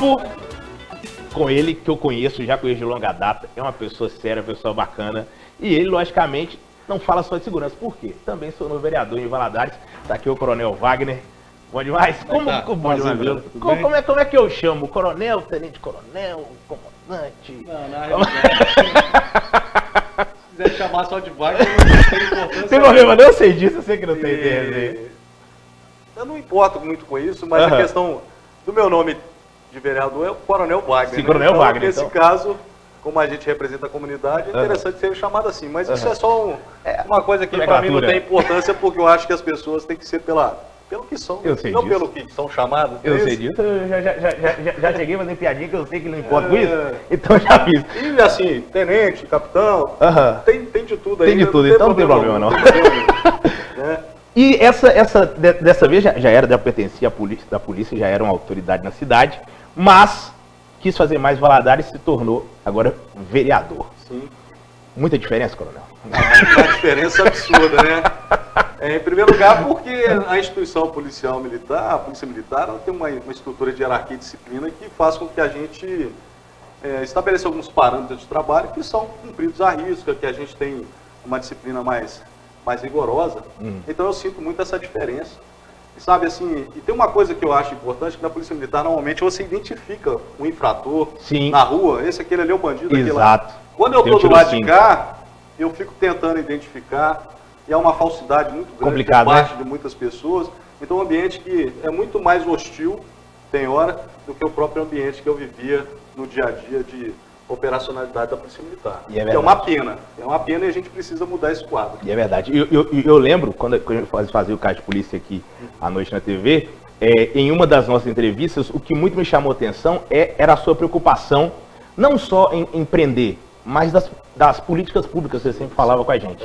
papo com ele, que eu conheço, já conheço de longa data. É uma pessoa séria, uma pessoa bacana. E ele, logicamente, não fala só de segurança. Por quê? Também sou novo vereador em Valadares. Tá aqui o Coronel Wagner. Bom demais? Bom demais, viu? Como é que eu chamo? Coronel, tenente coronel, comandante? Não, na realidade. Se quiser chamar só de Wagner, não tem importância. Tem problema, não sei disso, eu sei que não tem ideia. Eu não importo muito com isso, mas a questão do meu nome de vereador é o Coronel Wagner. Sim, Coronel Wagner. Nesse caso, como a gente representa a comunidade, é interessante ser chamado assim. Mas isso é só uma coisa que para mim não tem importância, porque eu acho que as pessoas têm que ser pelo que são, não disso. Pelo que são chamadas. Eu sei disso, eu já cheguei fazendo piadinha que eu sei que não importa com isso, então já fiz. E assim, tenente, capitão, tem de tudo aí. Tem de tudo, então não tem problema não. E dessa vez já era, pertencia da polícia, já era uma autoridade na cidade, mas quis fazer mais Valadares e se tornou agora vereador. Sim. Muita diferença, coronel? Uma diferença absurda, né? Em primeiro lugar, porque a instituição policial militar, a polícia militar, ela tem uma estrutura de hierarquia e disciplina que faz com que a gente estabeleça alguns parâmetros de trabalho que são cumpridos à risca, que a gente tem uma disciplina mais rigorosa. Então eu sinto muito essa diferença. E sabe assim, e tem uma coisa que eu acho importante, que na polícia militar normalmente você identifica o infrator na rua, aquele ali é o bandido. Exato. Quando eu estou do lado de cá, eu fico tentando identificar, e é uma falsidade muito grande por parte de muitas pessoas. Então, um ambiente que é muito mais hostil, tem hora, do que o próprio ambiente que eu vivia no dia a dia de operacionalidade da Polícia Militar. E é uma pena e a gente precisa mudar esse quadro. E é verdade. Eu lembro, quando eu fazia o caso de polícia aqui à noite na TV, em uma das nossas entrevistas, o que muito me chamou a atenção era a sua preocupação, não só em prender, mas das políticas públicas, você sempre falava com a gente.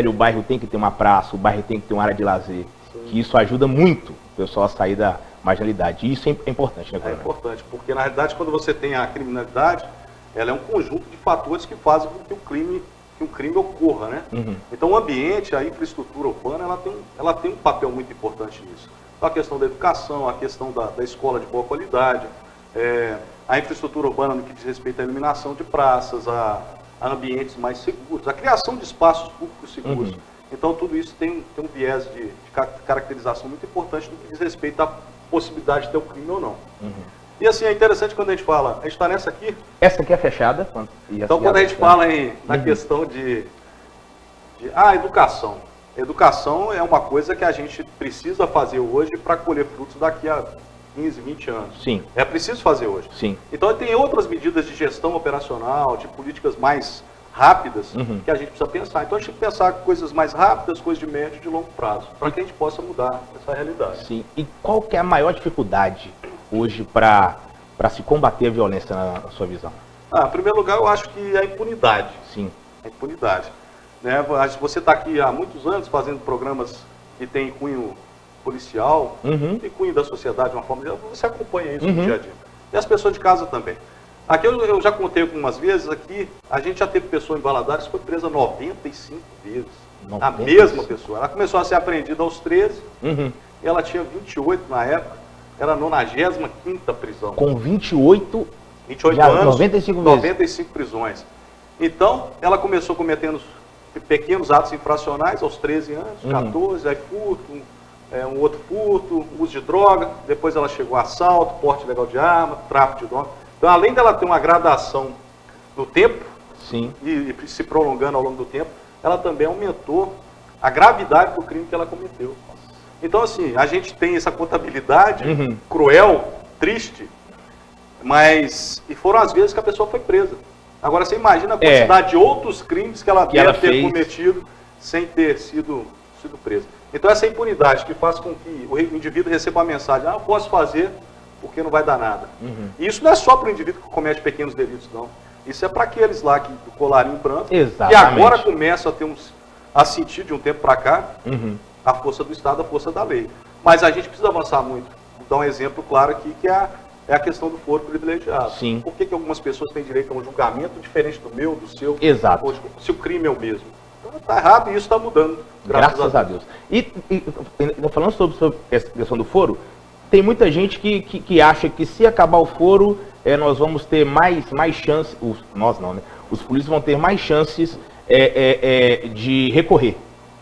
O bairro tem que ter uma praça, o bairro tem que ter uma área de lazer, que isso ajuda muito o pessoal a sair da marginalidade. E isso é importante, né, Coronel? É importante, porque na realidade quando você tem a criminalidade, ela é um conjunto de fatores que fazem com que um crime ocorra, né? Então o ambiente, a infraestrutura urbana, ela tem um papel muito importante nisso. Então, a questão da educação, a questão da escola de boa qualidade, a infraestrutura urbana no que diz respeito à iluminação de praças, a ambientes mais seguros, a criação de espaços públicos seguros. Então tudo isso tem um viés de caracterização muito importante no que diz respeito à possibilidade de ter o crime ou não. E assim, é interessante quando a gente fala, a gente está nessa aqui. Essa aqui é fechada. Então quando a gente fala na questão de educação. Educação é uma coisa que a gente precisa fazer hoje para colher frutos daqui a 15, 20 anos. Sim. É preciso fazer hoje. Sim. Então tem outras medidas de gestão operacional, de políticas mais rápidas, que a gente precisa pensar. Então a gente tem que pensar coisas mais rápidas, coisas de médio e de longo prazo, para que a gente possa mudar essa realidade. Sim. E qual que é a maior dificuldade hoje para se combater a violência na sua visão? Em primeiro lugar, eu acho que a impunidade. Sim. A impunidade. Né? Você está aqui há muitos anos fazendo programas que têm cunho policial e cunho da sociedade de uma forma geral, você acompanha isso no dia a dia. E as pessoas de casa também. Aqui eu já contei algumas vezes, aqui a gente já teve pessoa em Valadares que foi presa 95 vezes. 95. A mesma pessoa. Ela começou a ser apreendida aos 13, ela tinha 28 na época, era a 95ª prisão. Com 28 anos, 95 vezes. 95 prisões. Então, ela começou cometendo pequenos atos infracionais aos 13 anos, 14, aí furto, um outro furto, uso de droga, depois ela chegou a assalto, porte ilegal de arma, tráfico de droga. Então, além dela ter uma gradação no tempo, e se prolongando ao longo do tempo, ela também aumentou a gravidade do crime que ela cometeu. Então, assim, a gente tem essa contabilidade cruel, triste, mas foram as vezes que a pessoa foi presa. Agora, você imagina a quantidade de outros crimes que ela deve ter cometido sem ter sido presa. Então, essa impunidade que faz com que o indivíduo receba a mensagem, eu posso fazer porque não vai dar nada. E isso não é só para o indivíduo que comete pequenos delitos, não. Isso é para aqueles lá do colarinho branco, que agora começam a sentir de um tempo para cá a força do Estado, a força da lei. Mas a gente precisa avançar muito. Vou dar um exemplo claro aqui, que é a questão do foro privilegiado. Sim. Por que algumas pessoas têm direito a um julgamento diferente do meu, do seu? Exato. Se o crime é o mesmo. Então está errado e isso está mudando. Graças a Deus. E falando sobre essa questão do foro, tem muita gente que acha que se acabar o foro, nós vamos ter mais chances, nós não, né? Os polícias vão ter mais chances de recorrer.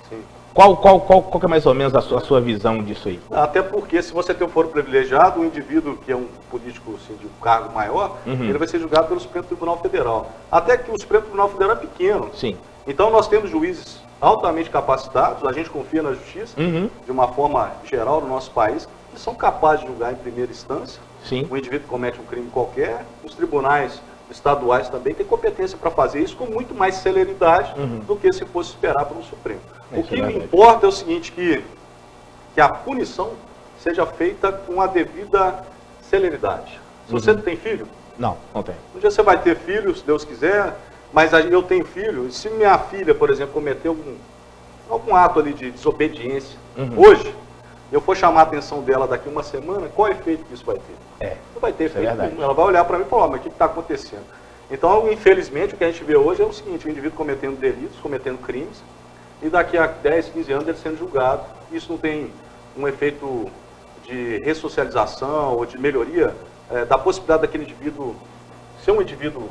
Sim. Qual que é mais ou menos a sua visão disso aí? Até porque se você tem um foro privilegiado, o indivíduo que é um político assim, de um cargo maior, ele vai ser julgado pelo Supremo Tribunal Federal. Até que o Supremo Tribunal Federal é pequeno. Sim. Então nós temos juízes altamente capacitados, a gente confia na justiça, de uma forma geral no nosso país, que são capazes de julgar em primeira instância. Sim. O indivíduo comete um crime qualquer, os tribunais estaduais também têm competência para fazer isso com muito mais celeridade do que se fosse esperar por um Supremo. O que me importa é o seguinte, que a punição seja feita com a devida celeridade. Se você não tem filho? Não tem. Um dia você vai ter filho, se Deus quiser, mas eu tenho filho, e se minha filha, por exemplo, cometeu algum ato ali de desobediência, hoje, eu for chamar a atenção dela daqui uma semana, qual é o efeito que isso vai ter? Não vai ter efeito nenhum. Ela vai olhar para mim e falar, mas o que está acontecendo? Então, infelizmente, o que a gente vê hoje é o seguinte, o indivíduo cometendo delitos, cometendo crimes, e daqui a 10, 15 anos ele sendo julgado. Isso não tem um efeito de ressocialização ou de melhoria da possibilidade daquele indivíduo ser um indivíduo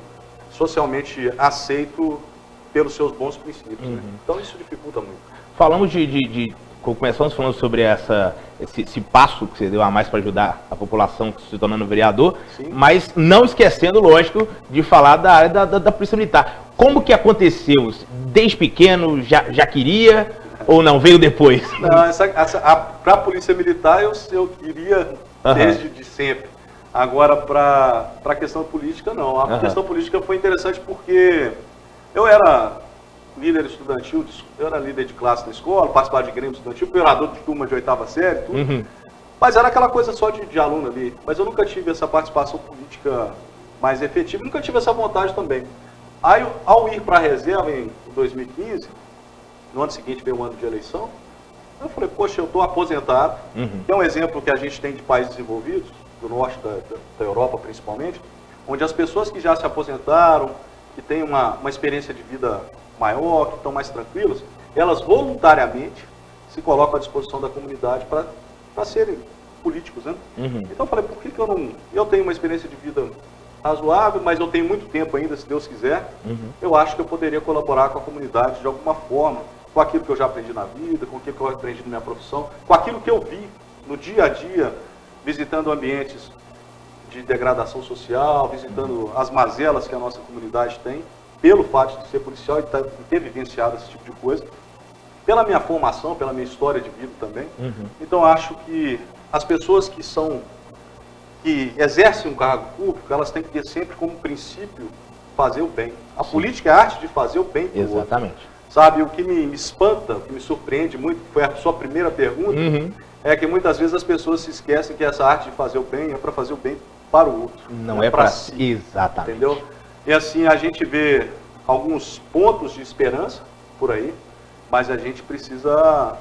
socialmente aceito pelos seus bons princípios. Né? Então isso dificulta muito. Falamos começamos falando sobre esse passo que você deu a mais para ajudar a população se tornando vereador, Sim. Mas não esquecendo, lógico, de falar da área da Polícia Militar. Como que aconteceu? Desde pequeno já queria ou não? Veio depois? Não, para a Polícia Militar eu queria desde de sempre. Agora, para a questão política, não. A questão política foi interessante porque eu era líder estudantil, eu era líder de classe na escola, participava de grêmio estudantil, operador de turma de 8ª série, tudo. Mas era aquela coisa só de aluno ali. Mas eu nunca tive essa participação política mais efetiva, nunca tive essa vontade também. Aí, ao ir para a reserva em 2015, no ano seguinte veio o ano de eleição, eu falei, poxa, eu estou aposentado, que é um exemplo que a gente tem de países desenvolvidos, do norte da Europa principalmente, onde as pessoas que já se aposentaram, que têm uma experiência de vida maior, que estão mais tranquilas, elas voluntariamente se colocam à disposição da comunidade para serem políticos, né? Então eu falei, por que eu não... Eu tenho uma experiência de vida razoável, mas eu tenho muito tempo ainda, se Deus quiser, eu acho que eu poderia colaborar com a comunidade de alguma forma, com aquilo que eu já aprendi na vida, com aquilo que eu aprendi na minha profissão, com aquilo que eu vi no dia a dia, visitando ambientes de degradação social, visitando as mazelas que a nossa comunidade tem, pelo fato de ser policial e ter vivenciado esse tipo de coisa, pela minha formação, pela minha história de vida também. Então acho que as pessoas que exercem um cargo público, elas têm que ter sempre como princípio fazer o bem. A política é a arte de fazer o bem para o outro. Sabe, o que me espanta, o que me surpreende muito, foi a sua primeira pergunta, é que muitas vezes as pessoas se esquecem que essa arte de fazer o bem é para fazer o bem para o outro. Não é para si. Exatamente. Entendeu? E assim, a gente vê alguns pontos de esperança por aí, mas a gente precisa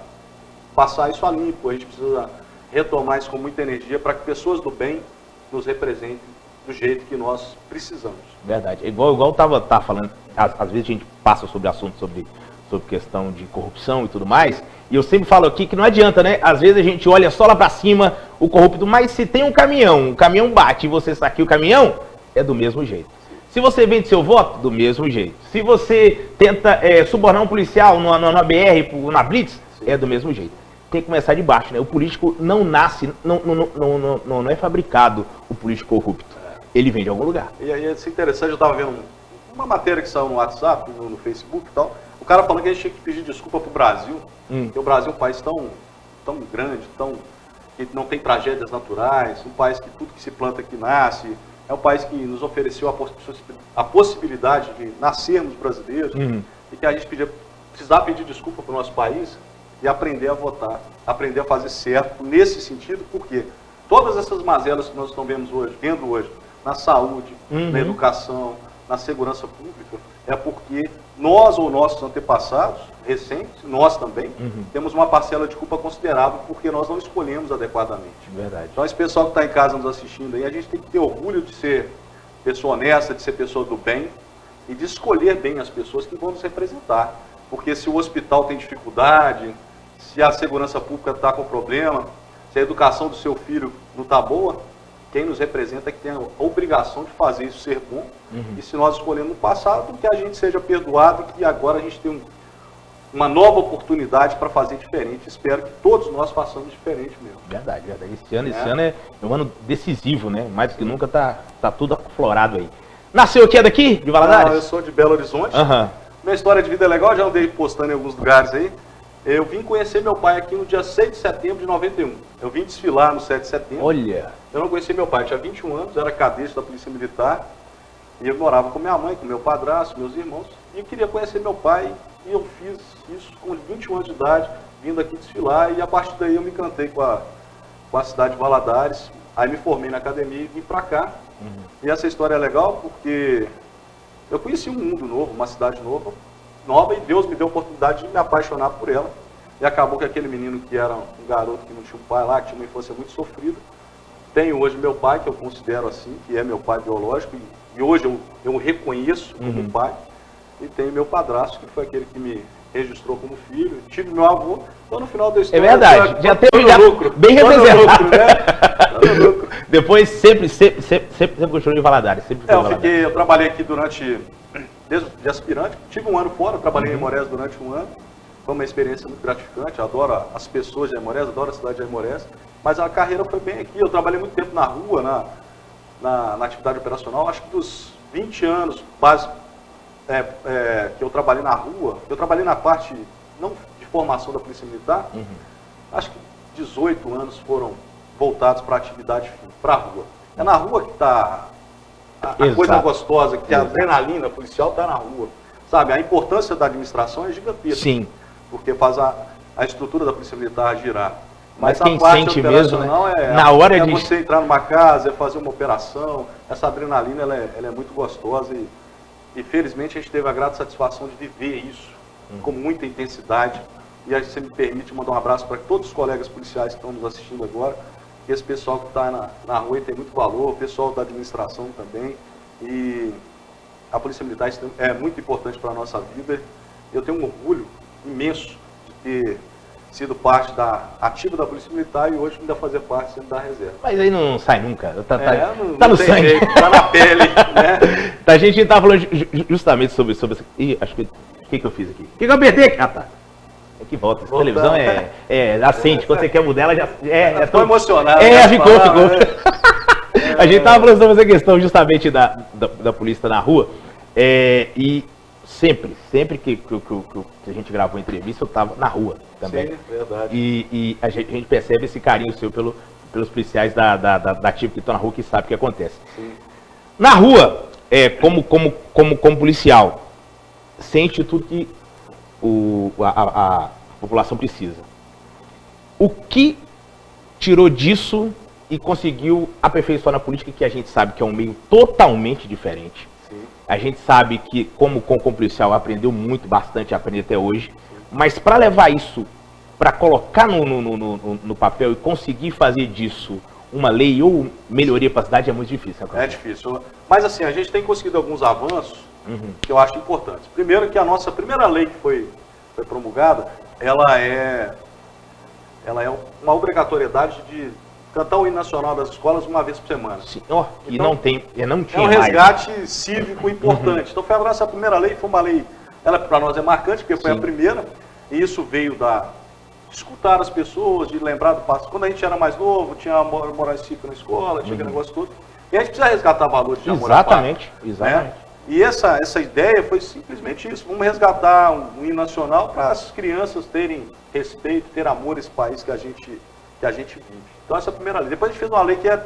passar isso a limpo, a gente precisa retomar isso com muita energia para que pessoas do bem nos representem do jeito que nós precisamos. Verdade. Igual eu estava falando, às vezes a gente passa sobre assuntos sobre questão de corrupção e tudo mais, e eu sempre falo aqui que não adianta, né? Às vezes a gente olha só lá para cima o corrupto, mas se tem um caminhão, o caminhão bate e você saqueia o caminhão, é do mesmo jeito. Se você vende seu voto, do mesmo jeito. Se você tenta subornar um policial na BR, na Blitz, é do mesmo jeito. Tem que começar de baixo, né? O político não nasce, não é fabricado o político corrupto. Ele vem de algum lugar. E aí, isso é interessante, eu estava vendo uma matéria que saiu no WhatsApp, no Facebook e tal, o cara falando que a gente tinha que pedir desculpa pro Brasil, porque o Brasil é um país tão grande, que não tem tragédias naturais, um país que tudo que se planta aqui nasce, é um país que nos ofereceu a possibilidade de nascermos brasileiros, e que a gente precisava pedir desculpa para o nosso país e aprender a votar, aprender a fazer certo nesse sentido, porque todas essas mazelas que nós estamos vendo hoje, na saúde, na educação, na segurança pública, é porque nós ou nossos antepassados, recentes, nós também, temos uma parcela de culpa considerável porque nós não escolhemos adequadamente. Verdade. Então esse pessoal que está em casa nos assistindo aí, a gente tem que ter orgulho de ser pessoa honesta, de ser pessoa do bem e de escolher bem as pessoas que vão nos representar. Porque se o hospital tem dificuldade, se a segurança pública está com problema, Se a educação do seu filho não está boa, quem nos representa é que tem a obrigação de fazer isso ser bom. E se nós escolhemos no passado, que a gente seja perdoado e que agora a gente tem uma nova oportunidade para fazer diferente. Espero que todos nós façamos diferente mesmo. Verdade, verdade. Esse ano é um ano decisivo, né? Mais do que nunca tá tudo aflorado aí. Nasceu aqui, é daqui, de Valadares? Não, eu sou de Belo Horizonte. Minha história de vida é legal, já andei postando em alguns lugares aí. Eu vim conhecer meu pai aqui no dia 6 de setembro de 91. Eu vim desfilar no 7 de setembro. Olha! Eu não conheci meu pai, eu tinha 21 anos, era cadete da Polícia Militar. E eu morava com minha mãe, com meu padrasto, meus irmãos. E eu queria conhecer meu pai. E eu fiz isso com 21 anos de idade, vindo aqui desfilar. E a partir daí eu me encantei com a cidade de Valadares. Aí me formei na academia e vim pra cá. E essa história é legal porque eu conheci um mundo novo, uma cidade nova, e Deus me deu a oportunidade de me apaixonar por ela. E acabou que aquele menino que era um garoto que não tinha um pai lá, que tinha uma infância muito sofrida, tenho hoje meu pai, que eu considero assim, que é meu pai biológico, e hoje eu o reconheço como pai, e tenho meu padrasto, que foi aquele que me registrou como filho, tive meu avô, então no final da história... É verdade, já teve lucro, bem representado. Lucro, né? Depois sempre continuou em Valadares. Eu trabalhei aqui desde de aspirante, tive um ano fora, trabalhei em Aimorés durante um ano, foi uma experiência muito gratificante, adoro as pessoas de Aimorés, adoro a cidade de Aimorés, mas a carreira foi bem aqui, eu trabalhei muito tempo na rua, na atividade operacional, acho que dos 20 anos que eu trabalhei na rua, eu trabalhei na parte, não de formação da Polícia Militar, acho que 18 anos foram voltados para a atividade para a rua. É na rua que está a coisa gostosa, que a adrenalina policial está na rua. Sabe, a importância da administração é gigantesca. Sim. Porque faz a estrutura da Polícia Militar girar. Mas quem sente mesmo, né? Na hora de você entrar numa casa, fazer uma operação, essa adrenalina ela é muito gostosa e felizmente a gente teve a grata satisfação de viver isso com muita intensidade. E aí você me permite mandar um abraço para todos os colegas policiais que estão nos assistindo agora, esse pessoal que está na rua tem muito valor, o pessoal da administração também, e a Polícia Militar é muito importante para a nossa vida. Eu tenho um orgulho imenso de ter sido parte ativa da Polícia Militar e hoje ainda fazer parte sempre da reserva. Mas aí não sai nunca, tá não no sangue. Jeito, tá na pele, né? A gente estava falando justamente sobre Ih, acho que... O que eu fiz aqui? O que eu apertei aqui? Ah, tá. É que volta. Essa televisão acende. Quando você quer mudar, ela já... Tô emocionado. Ficou. A gente estava falando sobre essa questão justamente da polícia na rua. E sempre que a gente gravou a entrevista, eu estava na rua também. Sim, verdade. E a gente percebe esse carinho seu pelos policiais da ativa que estão na rua, que sabe o que acontece. Sim. Na rua, como policial, sente tudo que a população precisa. O que tirou disso e conseguiu aperfeiçoar na política, que a gente sabe que é um meio totalmente diferente? Sim. A gente sabe que, como policial, aprendeu bastante, aprende até hoje, mas para levar isso, para colocar no papel e conseguir fazer disso uma lei ou melhoria para a cidade é muito difícil. É difícil. Mas assim, a gente tem conseguido alguns avanços que eu acho importantes. Primeiro que a nossa primeira lei que foi promulgada, ela é uma obrigatoriedade de cantar o hino nacional das escolas uma vez por semana. Sim. E então, não tinha um resgate mais, né? cívico importante. Então foi a nossa primeira lei, foi uma lei, ela para nós é marcante, porque foi a primeira, e isso veio de escutar as pessoas, de lembrar do passado. Quando a gente era mais novo, tinha moral cívica na escola, tinha aquele negócio todo. E a gente precisa resgatar valores de amor à pátria. Exatamente. Né? E essa ideia foi simplesmente isso. Vamos resgatar um hino nacional para as crianças terem respeito, ter amor a esse país que a gente vive. Então essa é a primeira lei. Depois a gente fez uma lei que é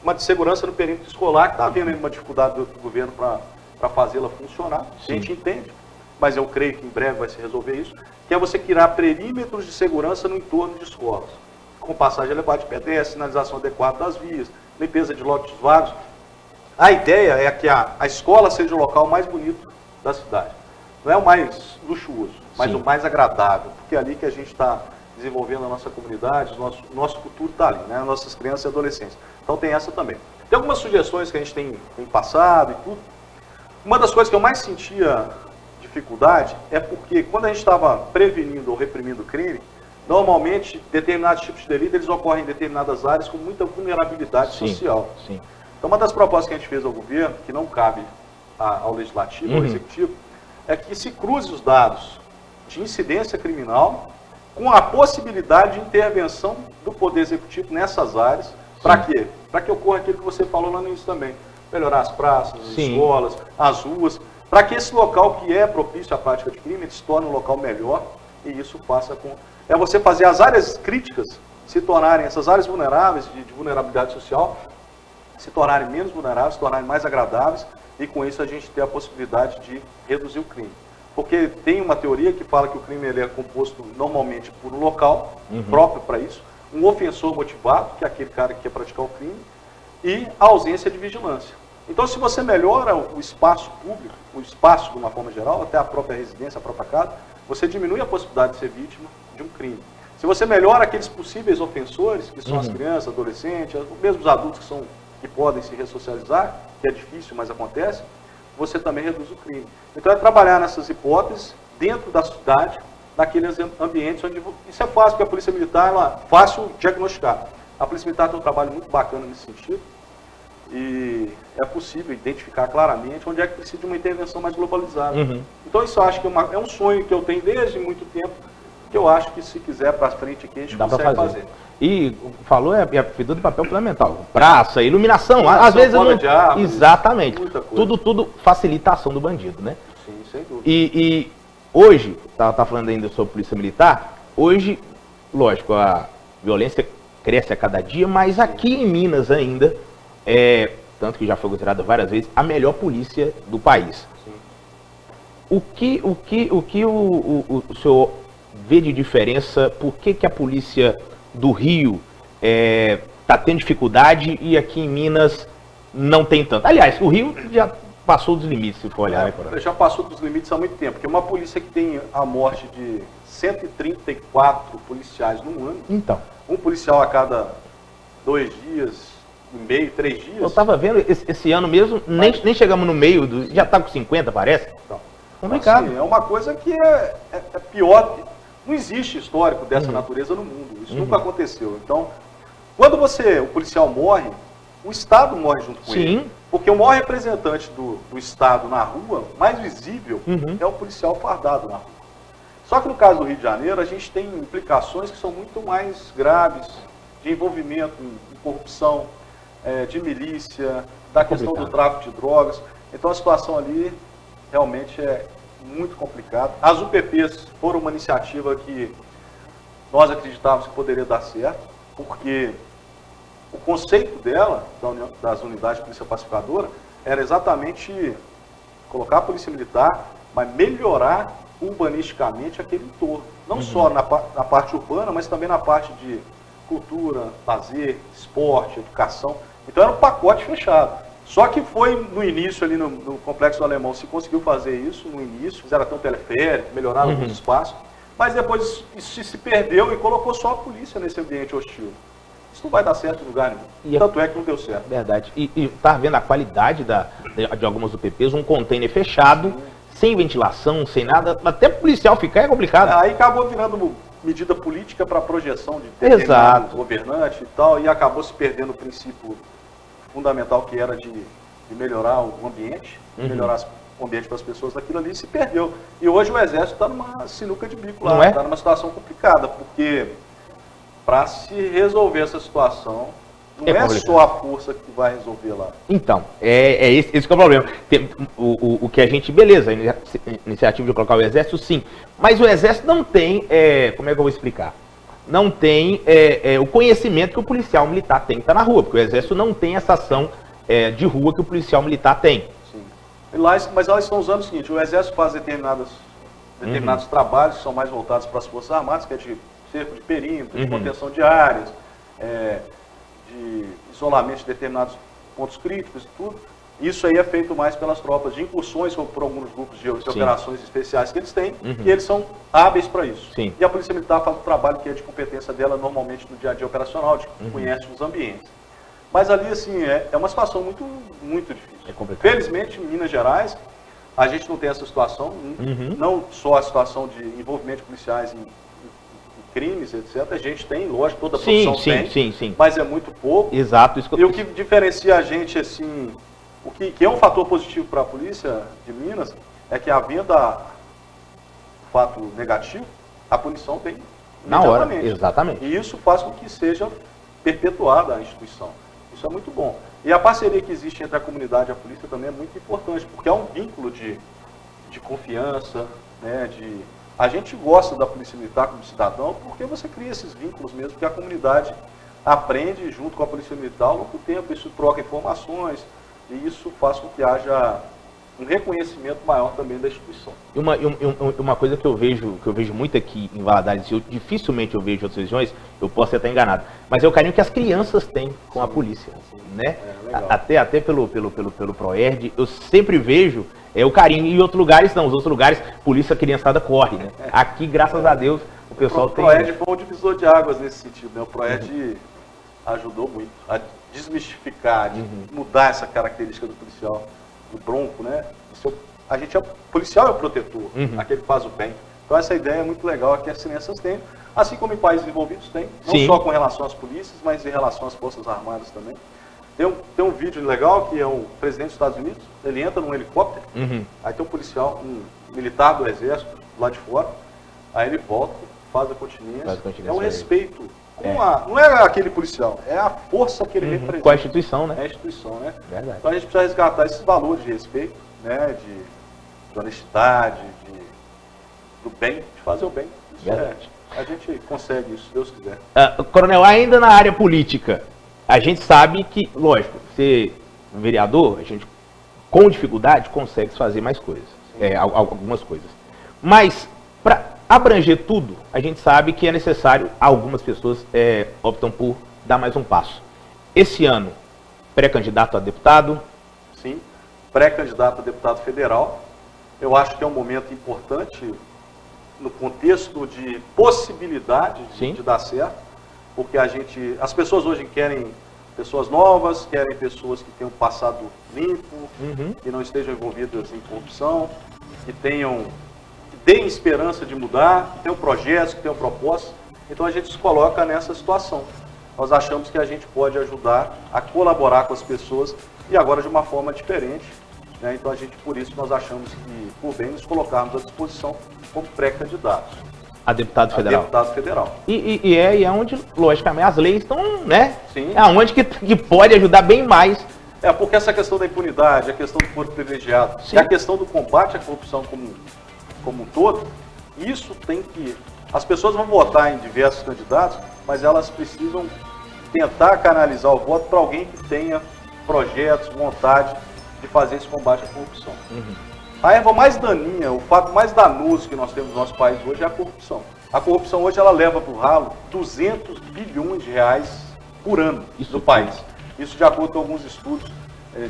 uma de segurança no perímetro escolar, que está havendo uma dificuldade do governo para fazê-la funcionar. Sim. A gente entende, mas eu creio que em breve vai se resolver isso, que é você criar perímetros de segurança no entorno de escolas, com passagem elevada de pedestre, sinalização adequada das vias, limpeza de lotes vagos. A ideia é que a escola seja o local mais bonito da cidade. Não é o mais luxuoso, mas o mais agradável, porque é ali que a gente está desenvolvendo a nossa comunidade, o nosso futuro está ali, né? Nossas crianças e adolescentes. Então tem essa também. Tem algumas sugestões que a gente tem passado e tudo. Uma das coisas que eu mais sentia dificuldade é porque quando a gente estava prevenindo ou reprimindo o crime, Normalmente, determinados tipos de delito, eles ocorrem em determinadas áreas com muita vulnerabilidade social. Sim. Então, uma das propostas que a gente fez ao governo, que não cabe ao legislativo, ao executivo, é que se cruze os dados de incidência criminal com a possibilidade de intervenção do Poder Executivo nessas áreas. Para quê? Para que ocorra aquilo que você falou lá no início também. Melhorar as praças, as escolas, as ruas, para que esse local que é propício à prática de crime se torne um local melhor, e isso passa com... É você fazer as áreas críticas se tornarem, essas áreas vulneráveis, de vulnerabilidade social, se tornarem menos vulneráveis, se tornarem mais agradáveis, e com isso a gente ter a possibilidade de reduzir o crime. Porque tem uma teoria que fala que o crime ele é composto normalmente por um local próprio para isso, um ofensor motivado, que é aquele cara que quer praticar o crime, e a ausência de vigilância. Então, se você melhora o espaço público, o espaço de uma forma geral, até a própria residência, a própria casa, você diminui a possibilidade de ser vítima de um crime. Se você melhora aqueles possíveis ofensores, que são as crianças, adolescentes, mesmo os adultos que podem se ressocializar, que é difícil, mas acontece, você também reduz o crime. Então, é trabalhar nessas hipóteses dentro da cidade, naqueles ambientes onde... Isso é fácil, porque a Polícia Militar é fácil diagnosticar. A Polícia Militar tem um trabalho muito bacana nesse sentido, e é possível identificar claramente onde é que precisa de uma intervenção mais globalizada. Então, isso eu acho que é um sonho que eu tenho desde muito tempo, que eu acho que se quiser para frente aqui, a gente consegue fazer. E falou, é figura de papel fundamental. Praça, iluminação, às vezes não... de árvores, exatamente. Tudo facilita a ação do bandido, né? Sim, sem dúvida. E hoje, tá falando ainda sobre Polícia Militar, hoje, lógico, a violência cresce a cada dia, mas aqui em Minas ainda, tanto que já foi considerada várias vezes, a melhor polícia do país. Sim. O que o senhor vê de diferença? Por que a polícia do Rio está tendo dificuldade e aqui em Minas não tem tanto? Aliás, o Rio já passou dos limites, se for olhar. Já passou dos limites há muito tempo, porque uma polícia que tem a morte de 134 policiais num ano, então, um policial a cada 2 dias, e meio, 3 dias... Eu estava vendo, esse ano mesmo, nem chegamos no meio, já está com 50, parece? Então, complicado. Assim, é uma coisa que é pior. Não existe histórico dessa natureza no mundo. Isso nunca aconteceu. Então, quando o policial morre, o Estado morre junto com ele. Porque o maior representante do Estado na rua, mais visível, é o policial fardado na rua. Só que no caso do Rio de Janeiro, a gente tem implicações que são muito mais graves, de envolvimento em corrupção, de milícia, da questão do tráfico de drogas. Então a situação ali realmente é muito complicada. As UPPs foram uma iniciativa que nós acreditávamos que poderia dar certo, porque o conceito dela, das unidades de polícia pacificadora, era exatamente colocar a polícia militar, mas melhorar urbanisticamente aquele entorno. Não só na parte urbana, mas também na parte de cultura, lazer, esporte, educação. Então era um pacote fechado. Só que foi no início ali no Complexo do Alemão, se conseguiu fazer isso no início, fizeram até um teleférico, melhoraram alguns espaços, mas depois isso se perdeu e colocou só a polícia nesse ambiente hostil. Isso não vai dar certo em lugar nenhum. Tanto é que não deu certo. Verdade. E tá vendo a qualidade de algumas UPPs, um container fechado, sem ventilação, sem nada, até pro policial ficar é complicado. Aí acabou virando medida política para projeção de determinado governante e tal, e acabou se perdendo o princípio fundamental que era de melhorar o ambiente, melhorar o ambiente para as pessoas daquilo ali, se perdeu. E hoje o Exército está numa sinuca de bico lá, está numa situação complicada, porque para se resolver essa situação, não é só a força que vai resolver lá. Então, esse que é o problema. O que a gente, beleza, a iniciativa de colocar o Exército, sim, mas o Exército não tem, como é que eu vou explicar? Não tem o conhecimento que o policial militar tem que estar na rua, porque o Exército não tem essa ação de rua que o policial militar tem. Sim. Mas elas estão usando o seguinte, o Exército faz determinados trabalhos que são mais voltados para as Forças Armadas, que é de cerco de perímetro, de contenção de áreas, de isolamento de determinados pontos críticos e tudo. Isso aí é feito mais pelas tropas de incursões ou por alguns grupos de operações especiais que eles têm, e eles são hábeis para isso. Sim. E a Polícia Militar faz o trabalho que é de competência dela normalmente no dia a dia operacional, de conhece os ambientes. Mas ali, assim, é uma situação muito, muito difícil. É complicado. Felizmente, em Minas Gerais, a gente não tem essa situação, não só a situação de envolvimento de policiais em crimes, etc., a gente tem, lógico, toda a profissão sim. Mas é muito pouco. Exato. E o que diferencia a gente, assim, o que é um fator positivo para a polícia de Minas, é que havendo fato negativo, a punição vem na hora, exatamente. E isso faz com que seja perpetuada a instituição. Isso é muito bom. E a parceria que existe entre a comunidade e a polícia também é muito importante, porque é um vínculo de confiança, né, A gente gosta da Polícia Militar como cidadão porque você cria esses vínculos mesmo, que a comunidade aprende junto com a Polícia Militar ao longo do tempo, isso troca informações e isso faz com que haja um reconhecimento maior também da instituição. E uma coisa que eu vejo muito aqui em Valadares, e dificilmente eu vejo em outras regiões, eu posso até estar enganado, mas é o carinho que as crianças têm com a polícia, né? Até pelo PROERD, eu sempre vejo o carinho. Em outros lugares não, os outros lugares, polícia, criançada corre, né? Aqui, graças a Deus, o pessoal tem... O PROERD foi um divisor de águas nesse sentido, né? O PROERD ajudou muito a desmistificar, mudar essa característica do policial, do bronco, né? Policial é o protetor, aquele que faz o bem. Então essa ideia é muito legal que as crianças têm, assim como em países desenvolvidos têm, não só com relação às polícias, mas em relação às forças armadas também. Tem um vídeo legal que é o presidente dos Estados Unidos, ele entra num helicóptero, aí tem um policial, um militar do exército lá de fora, aí ele volta, faz a continência, é um respeito. Não é aquele policial, é a força que ele representa. Com a instituição, né? É a instituição, né? Verdade. Então a gente precisa resgatar esses valores de respeito, né? De honestidade, do bem, de fazer o bem. Verdade. A gente consegue isso, se Deus quiser. Coronel, ainda na área política, a gente sabe que, lógico, ser vereador, a gente com dificuldade consegue fazer mais coisas, algumas coisas. Mas, para abranger tudo, a gente sabe que é necessário, algumas pessoas optam por dar mais um passo. Esse ano, pré-candidato a deputado? Sim, pré-candidato a deputado federal. Eu acho que é um momento importante no contexto de possibilidade de dar certo, porque as pessoas hoje querem pessoas novas, querem pessoas que tenham passado limpo, que não estejam envolvidas em corrupção, que deem esperança de mudar, que tenham projetos, que tenham propostas. Então a gente se coloca nessa situação. Nós achamos que a gente pode ajudar a colaborar com as pessoas e agora de uma forma diferente. Né? Então por isso nós achamos que, por bem, nos colocarmos à disposição como pré-candidatos. A deputado federal. A deputado federal. E é onde, logicamente, as leis estão, né? Sim. É onde que pode ajudar bem mais. Porque essa questão da impunidade, a questão do foro privilegiado, e a questão do combate à corrupção como um todo, isso tem que... As pessoas vão votar em diversos candidatos, mas elas precisam tentar canalizar o voto para alguém que tenha projetos, vontade de fazer esse combate à corrupção. A erva mais daninha, o fato mais danoso que nós temos no nosso país hoje é a corrupção. A corrupção hoje ela leva para o ralo 200 bilhões de reais por ano do país. Isso de acordo com alguns estudos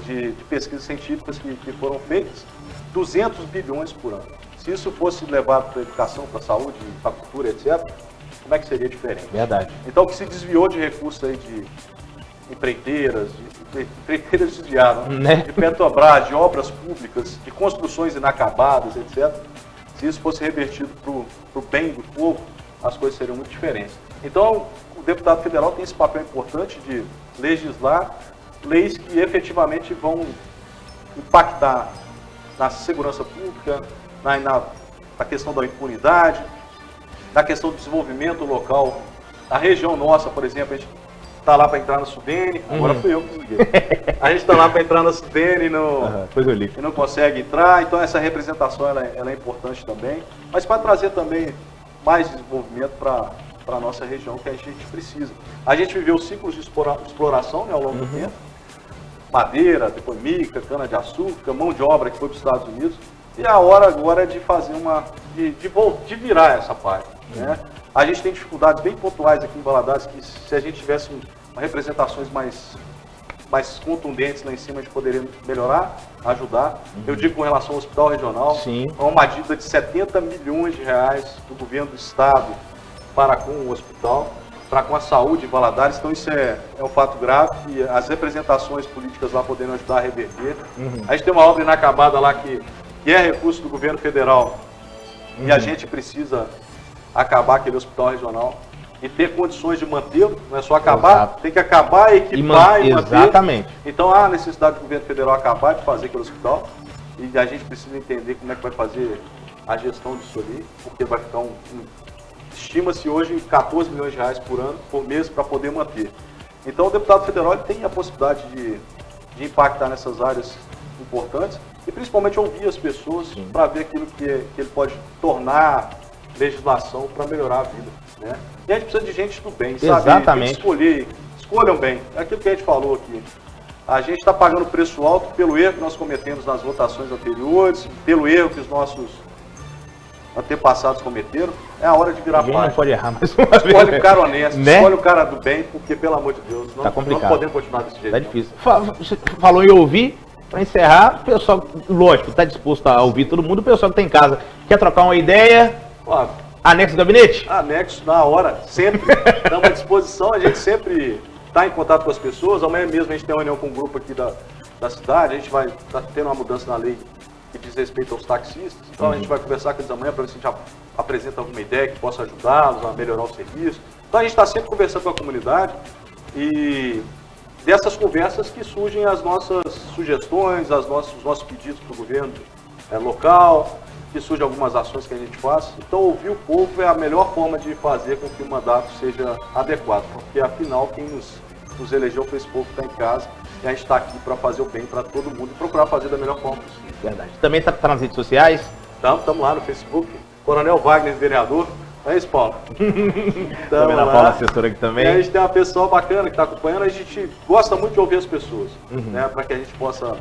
de pesquisas científicas que foram feitas, 200 bilhões por ano. Se isso fosse levado para a educação, para a saúde, para a cultura, etc., como é que seria diferente? Verdade. Então, o que se desviou de recursos aí de empreiteiras desviadas, né? De Petrobras, de obras públicas, de construções inacabadas, etc., se isso fosse revertido para o bem do povo, as coisas seriam muito diferentes. Então, o deputado federal tem esse papel importante de legislar leis que efetivamente vão impactar na segurança pública, na questão da impunidade, na questão do desenvolvimento local. A região nossa, por exemplo, a gente está lá para entrar na Sudene, agora fui eu que liguei. A gente está lá para entrar na Sudene e não consegue entrar, então essa representação ela é importante também, mas para trazer também mais desenvolvimento para a nossa região que a gente precisa. A gente viveu ciclos de exploração, né, ao longo do tempo, madeira, depois mica, cana-de-açúcar, mão de obra que foi para os Estados Unidos, e a hora agora é de fazer de virar essa página, né? A gente tem dificuldades bem pontuais aqui em Valadares, que se a gente tivesse representações mais contundentes lá em cima, a gente poderia melhorar, ajudar. Eu digo com relação ao hospital regional, uma dívida de 70 milhões de reais do governo do estado para com o hospital, para com a saúde em Valadares. Então isso é um fato grave e as representações políticas lá podendo ajudar a reverter. A gente tem uma obra inacabada lá que é recurso do governo federal e a gente precisa acabar aquele hospital regional e ter condições de mantê-lo, não é só acabar, Exato. tem que acabar, equipar e manter. Exatamente. Então há a necessidade do governo federal acabar de fazer aquele hospital e a gente precisa entender como é que vai fazer a gestão disso ali, porque vai ficar estima-se hoje 14 milhões de reais por ano, por mês, para poder manter. Então o deputado federal ele tem a possibilidade de impactar nessas áreas importantes e principalmente ouvir as pessoas para ver aquilo que ele pode tornar legislação para melhorar a vida, né? E a gente precisa de gente do bem, sabe? Exatamente. Tem que escolham bem. É aquilo que a gente falou aqui. A gente está pagando preço alto pelo erro que nós cometemos nas votações anteriores, pelo erro que os nossos antepassados cometeram. É a hora de virar página. Não pode errar mais uma vez. Escolhe o cara honesto, né? escolhe o cara do bem, porque, pelo amor de Deus, Tá complicado. não podemos continuar desse jeito. Tá difícil. Falou em ouvir, para encerrar, o pessoal, lógico, está disposto a ouvir todo mundo. O pessoal que está em casa quer trocar uma ideia, Ó, anexo do gabinete? Anexo, na hora, sempre. Estamos à disposição, a gente sempre está em contato com as pessoas. Amanhã mesmo a gente tem uma reunião com um grupo aqui da cidade, a gente vai estar tendo uma mudança na lei que diz respeito aos taxistas. Então a gente vai conversar com eles amanhã para ver se a gente apresenta alguma ideia que possa ajudá-los a melhorar o serviço. Então a gente está sempre conversando com a comunidade e dessas conversas que surgem as nossas sugestões, os nossos pedidos para o governo local, que surgem algumas ações que a gente faz. Então ouvir o povo é a melhor forma de fazer com que o mandato seja adequado, porque afinal quem nos elegeu foi esse povo que está em casa e a gente está aqui para fazer o bem para todo mundo e procurar fazer da melhor forma possível. Verdade. Também está nas redes sociais? Estamos lá no Facebook, Coronel Wagner, vereador. É isso, Paulo. Também na Paula, assessora aqui também. E a gente tem uma pessoa bacana que está acompanhando, a gente gosta muito de ouvir as pessoas, né, para que a gente possa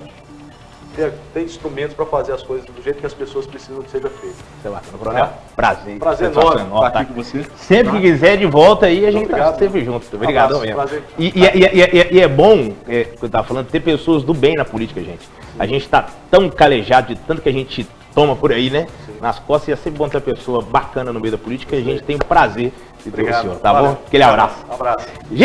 ter instrumentos para fazer as coisas do jeito que as pessoas precisam que seja feito. Sei lá, Coronel, prazer. Prazer enorme estar aqui com você. Sempre que quiser, de volta aí, a gente Obrigado. está sempre junto. Obrigado mesmo. Prazer. E é bom, que eu estava falando, ter pessoas do bem na política, gente. A gente está tão calejado de tanto que a gente toma por aí, né? Sim. Nas costas, e é sempre bom ter pessoa bacana no meio da política, e a gente tem o prazer de ter o senhor, tá bom? Aquele abraço. Abraço. Gente,